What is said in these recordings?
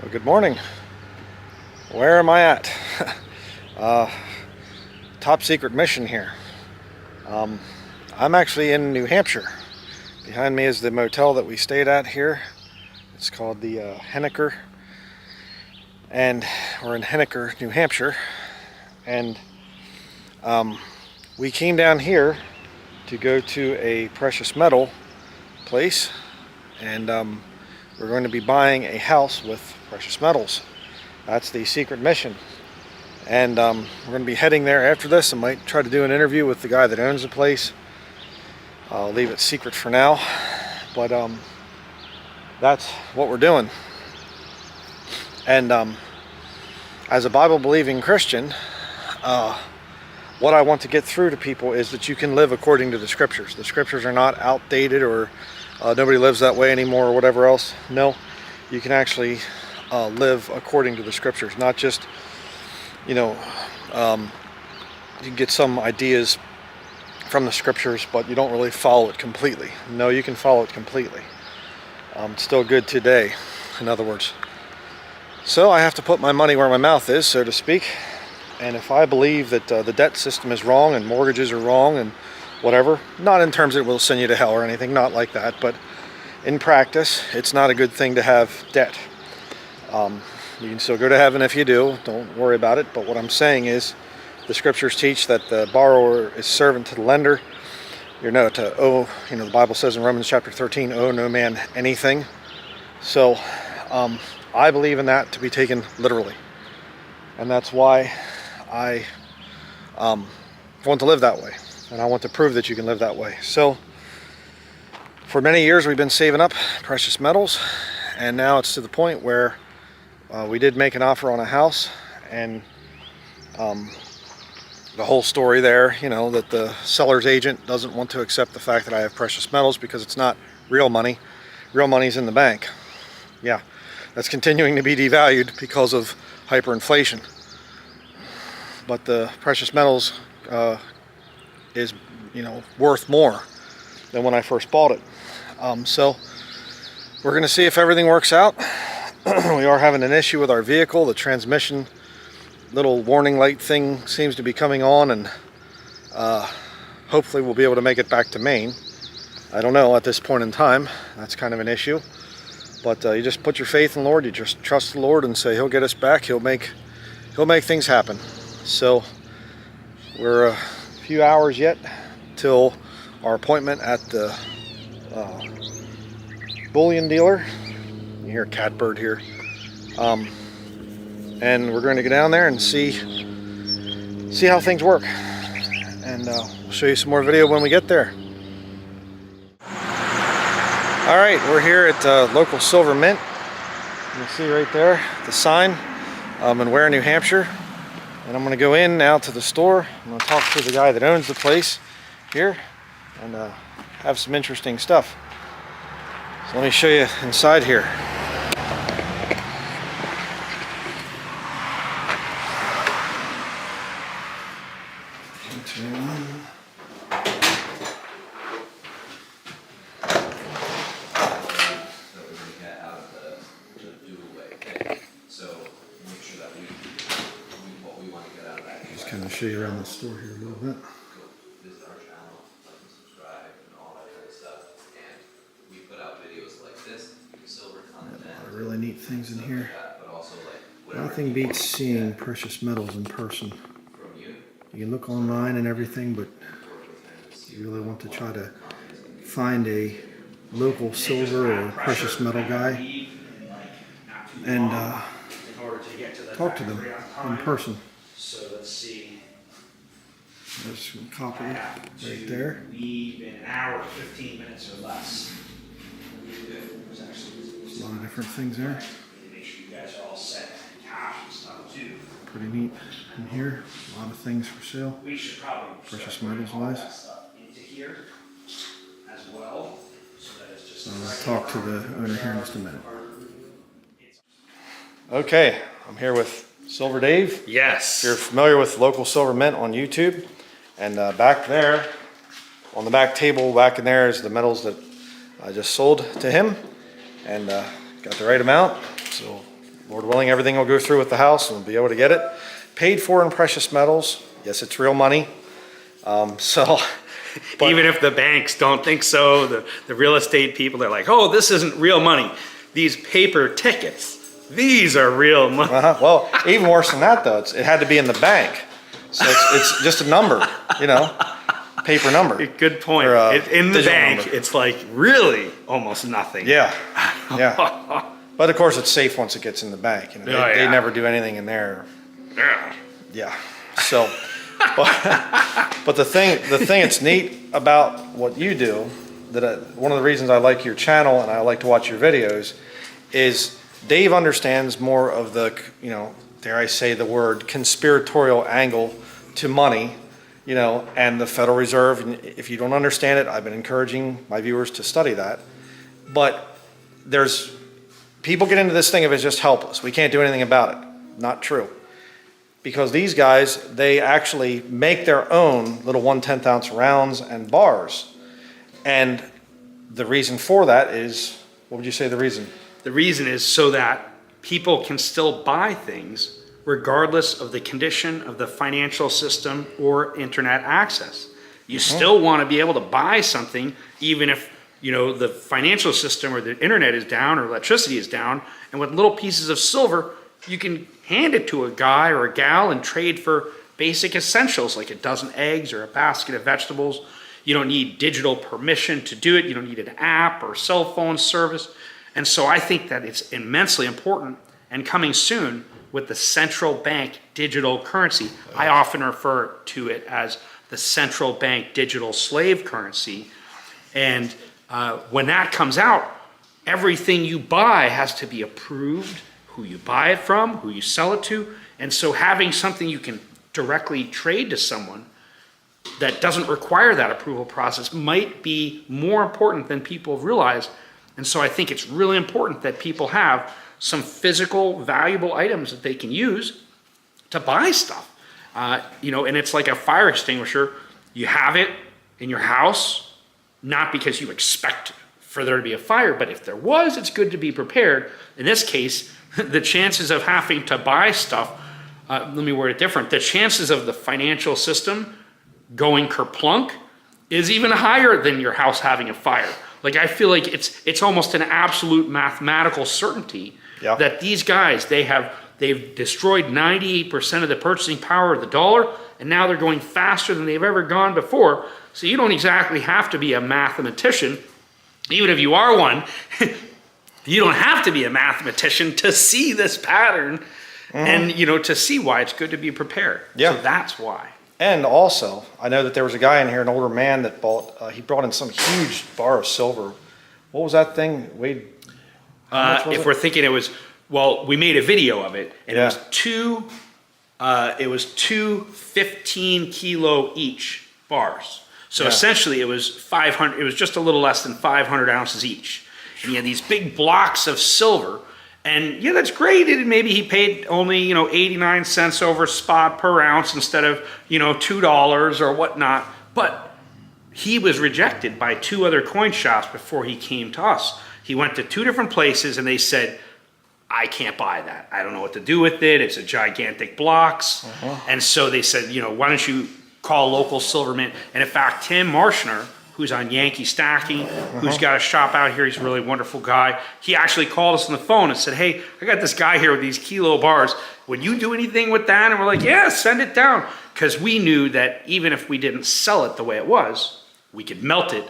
Well, good morning. Where am I at? Top secret mission here. I'm actually in New Hampshire. Behind me is the motel that we stayed at here. It's called the Henniker, and we're in Henniker, New Hampshire. And we came down here to go to a precious metal place, and we're going to be buying a house with precious metals. That's the secret mission. And we're going to be heading there after this. I might try to do an interview with the guy that owns the place. I'll leave it secret for now, but that's what we're doing. And as a Bible-believing Christian, what I want to get through to people is that you can live according to the scriptures. The scriptures are not outdated or nobody lives that way anymore or whatever else. No, you can actually live according to the scriptures, not just, you can get some ideas from the scriptures, but you don't really follow it completely. No, you can follow it completely. It's still good today, in other words. So I have to put my money where my mouth is, so to speak. And if I believe that the debt system is wrong and mortgages are wrong and whatever, not in terms that it will send you to hell or anything, not like that, but in practice, it's not a good thing to have debt. You can still go to heaven if you do, don't worry about it. But what I'm saying is, the scriptures teach that the borrower is servant to the lender. You're not to owe, the Bible says in Romans chapter 13, owe no man anything. So I believe in that to be taken literally. And that's why I want to live that way. And I want to prove that you can live that way. So for many years we've been saving up precious metals. And now it's to the point where we did make an offer on a house, and the whole story there, that the seller's agent doesn't want to accept the fact that I have precious metals because it's not real money. Real money's in the bank. Yeah, that's continuing to be devalued because of hyperinflation. But the precious metals is, worth more than when I first bought it. So we're going to see if everything works out. We are having an issue with our vehicle. The transmission little warning light thing seems to be coming on, and hopefully we'll be able to make it back to Maine. I don't know at this point in time. That's kind of an issue. But you just put your faith in the Lord. You just trust the Lord and say He'll get us back. He'll make things happen. So we're a few hours yet till our appointment at the bullion dealer. You hear a catbird here. And we're going to go down there and see how things work. And we'll show you some more video when we get there. All right, we're here at local Silver Mint. You can see right there the sign in Ware, New Hampshire. And I'm going to go in now to the store. I'm going to talk to the guy that owns the place here and have some interesting stuff. So let me show you inside here. Just kind of show you around the store here a little bit. Visit our channel, like and subscribe, and all that kind of stuff. And we put out videos like this, silver content. A lot of really neat things in here. But also like Nothing beats seeing precious metals in person. You can look online and everything, but you really want to try to find a local silver or precious metal guy and talk to them in person. So let's see. There's some copper right there. Leave in an hour, 15 minutes or less. There's a lot of different things there. Make sure you guys are all set. Cash and stuff too. Pretty neat in here. A lot of things for sale. We should probably Precious metals wise. that stuff into here as well, so that it's just. I'll talk to the owner here in just a minute. Okay, I'm here with Silver Dave. Yes. If you're familiar with local Silver Mint on YouTube, and back there, on the back table, back in there is the metals that I just sold to him, and got the right amount. So Lord willing, everything will go through with the house and we'll be able to get it. Paid for in precious metals. Yes, it's real money. But- Even if the banks don't think so, the real estate people, they're like, oh, this isn't real money. These paper tickets, these are real money. Well, even worse than that, though, it had to be in the bank. So it's just a number, paper number. Good point. Or, In the digital bank, number. it's like really almost nothing. Yeah, yeah. But of course, it's safe once it gets in the bank. They never do anything in there. Yeah. Yeah. So, but the thing that's neat about what you do, one of the reasons I like your channel and I like to watch your videos, is Dave understands more of the, dare I say the word, conspiratorial angle to money, and the Federal Reserve. And if you don't understand it, I've been encouraging my viewers to study that. But people get into this thing of it's just helpless. We can't do anything about it. Not true. Because these guys, they actually make their own little 1/10 ounce rounds and bars. And the reason for that is, what would you say the reason? The reason is so that people can still buy things regardless of the condition of the financial system or internet access. You still want to be able to buy something even if the financial system or the internet is down or electricity is down, and with little pieces of silver you can hand it to a guy or a gal and trade for basic essentials like a dozen eggs or a basket of vegetables. You don't need digital permission to do it. You don't need an app or cell phone service. And so I think that it's immensely important, and coming soon with the central bank digital currency. I often refer to it as the central bank digital slave currency. And when that comes out, everything you buy has to be approved, who you buy it from, who you sell it to. And so having something you can directly trade to someone that doesn't require that approval process might be more important than people realize. And so I think it's really important that people have some physical, valuable items that they can use to buy stuff. And it's like a fire extinguisher. You have it in your house, not because you expect for there to be a fire, but if there was, it's good to be prepared. In this case, the chances of having to buy stuff, let me word it different, the chances of the financial system going kerplunk is even higher than your house having a fire. Like, I feel like it's almost an absolute mathematical certainty that these guys, they've destroyed 98% of the purchasing power of the dollar, and now they're going faster than they've ever gone before. So you don't exactly have to be a mathematician. Even if you are one, you don't have to be a mathematician to see this pattern and, to see why it's good to be prepared. Yeah. So that's why. And also, I know that there was a guy in here, an older man, that he brought in some huge bar of silver. What was that thing? Weighed, how much was If it? we're thinking we made a video of it, and it was two 15 kilo each bars. So essentially it was 500, it was just a little less than 500 ounces each. And he had these big blocks of silver. And that's great. Maybe he paid only, 89 cents over spot per ounce instead of, $2 or whatnot. But he was rejected by two other coin shops before he came to us. He went to two different places and they said, I can't buy that. I don't know what to do with it. It's a gigantic blocks. And so they said, why don't you call local silver mint? And in fact, Tim Marshner, who's on Yankee Stacking, who's got a shop out here, he's a really wonderful guy. He actually called us on the phone and said, hey, I got this guy here with these kilo bars. Would you do anything with that? And we're like, yeah, send it down. Because we knew that even if we didn't sell it the way it was, we could melt it.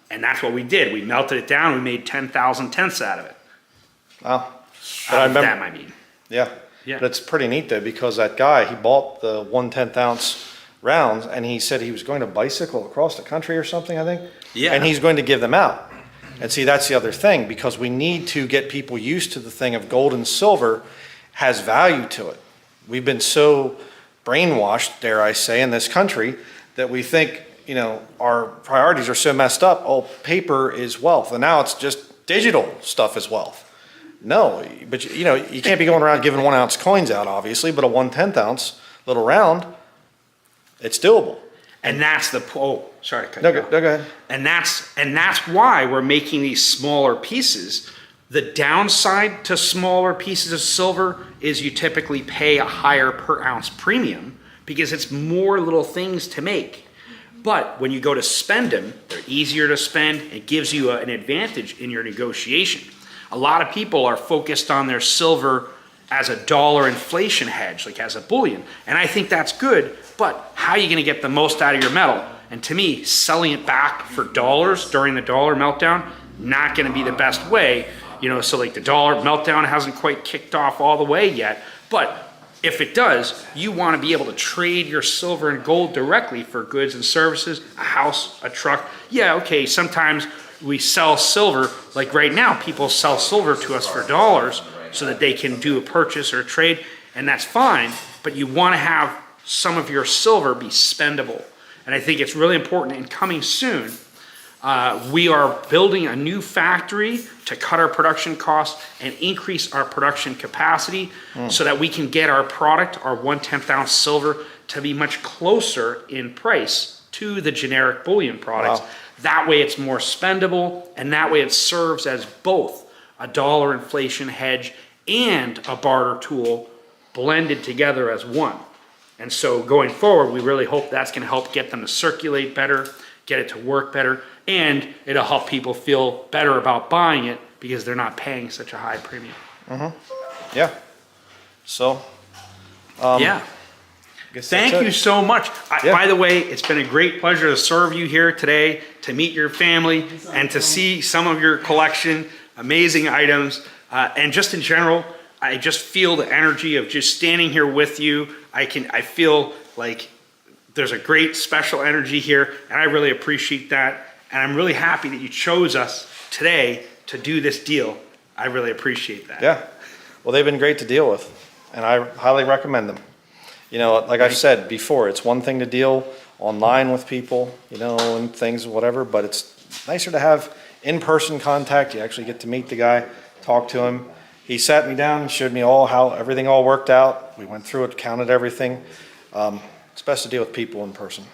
And that's what we did. We melted it down. We made 10,000 tenths out of it. Wow. That, I mean. Yeah. But it's pretty neat, though, because that guy, he bought the 1/10 ounce rounds, and he said he was going to bicycle across the country or something, I think. Yeah. And he's going to give them out. And see, that's the other thing, because we need to get people used to the thing of gold and silver has value to it. We've been so brainwashed, dare I say, in this country that we think, our priorities are so messed up. Oh, paper is wealth. And now it's just digital stuff is wealth. No, but you can't be going around giving 1 ounce coins out, obviously, but a 1/10 ounce little round, it's doable. And that's the, sorry. No, go ahead. And that's why we're making these smaller pieces, The downside to smaller pieces of silver is you typically pay a higher per ounce premium because it's more little things to make. But when you go to spend them, they're easier to spend. It gives you an advantage in your negotiation. A lot of people are focused on their silver as a dollar inflation hedge, like as a bullion. And I think that's good, but how are you gonna get the most out of your metal? And to me, selling it back for dollars during the dollar meltdown, not gonna be the best way. You know, so like the dollar meltdown hasn't quite kicked off all the way yet, but if it does, you want to be able to trade your silver and gold directly for goods and services, a house, a truck. Yeah, okay, sometimes we sell silver, like right now, people sell silver to us for dollars so that they can do a purchase or a trade, and that's fine, but you want to have some of your silver be spendable. And I think it's really important, and coming soon, we are building a new factory to cut our production costs and increase our production capacity so that we can get our product, our 1/10 ounce silver, to be much closer in price to the generic bullion products. Wow. That way it's more spendable, and that way it serves as both a dollar inflation hedge and a barter tool blended together as one. And so going forward, we really hope that's going to help get them to circulate better, get it to work better, and it'll help people feel better about buying it because they're not paying such a high premium. Yeah. So, Yeah. guess Thank that's you it. so much. Yeah. By the way, it's been a great pleasure to serve you here today, to meet your family, and to see some of your collection, amazing items. And just in general, I just feel the energy of just standing here with you. I feel like there's a great special energy here, and I really appreciate that. And I'm really happy that you chose us today to do this deal. I really appreciate that. Yeah. Well, they've been great to deal with, and I highly recommend them. You know, like I've said before, it's one thing to deal online with people, you know, and things, whatever, but it's nicer to have in-person contact. You actually get to meet the guy, talk to him. He sat me down and showed me how everything all worked out. We went through it, counted everything. It's best to deal with people in person.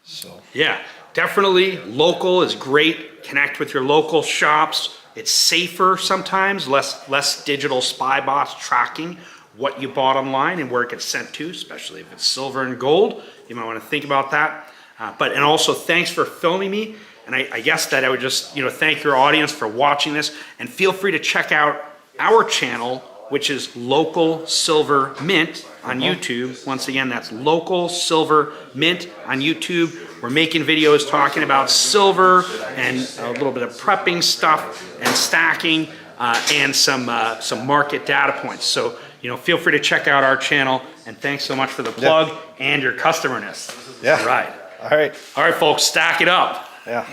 So, Yeah, definitely local is great. Connect with your local shops. It's safer sometimes, less digital spy bots tracking what you bought online and where it gets sent to, especially if it's silver and gold. You might want to think about that. And also thanks for filming me. And I guess that I would just, thank your audience for watching this, and feel free to check out our channel, which is Local Silver Mint on YouTube. Once again, that's Local Silver Mint on YouTube. We're making videos talking about silver and a little bit of prepping stuff and stacking and some market data points. So, feel free to check out our channel, and thanks so much for the plug and your customerness. yeah. All right. All right. All right, folks, stack it up. Yeah.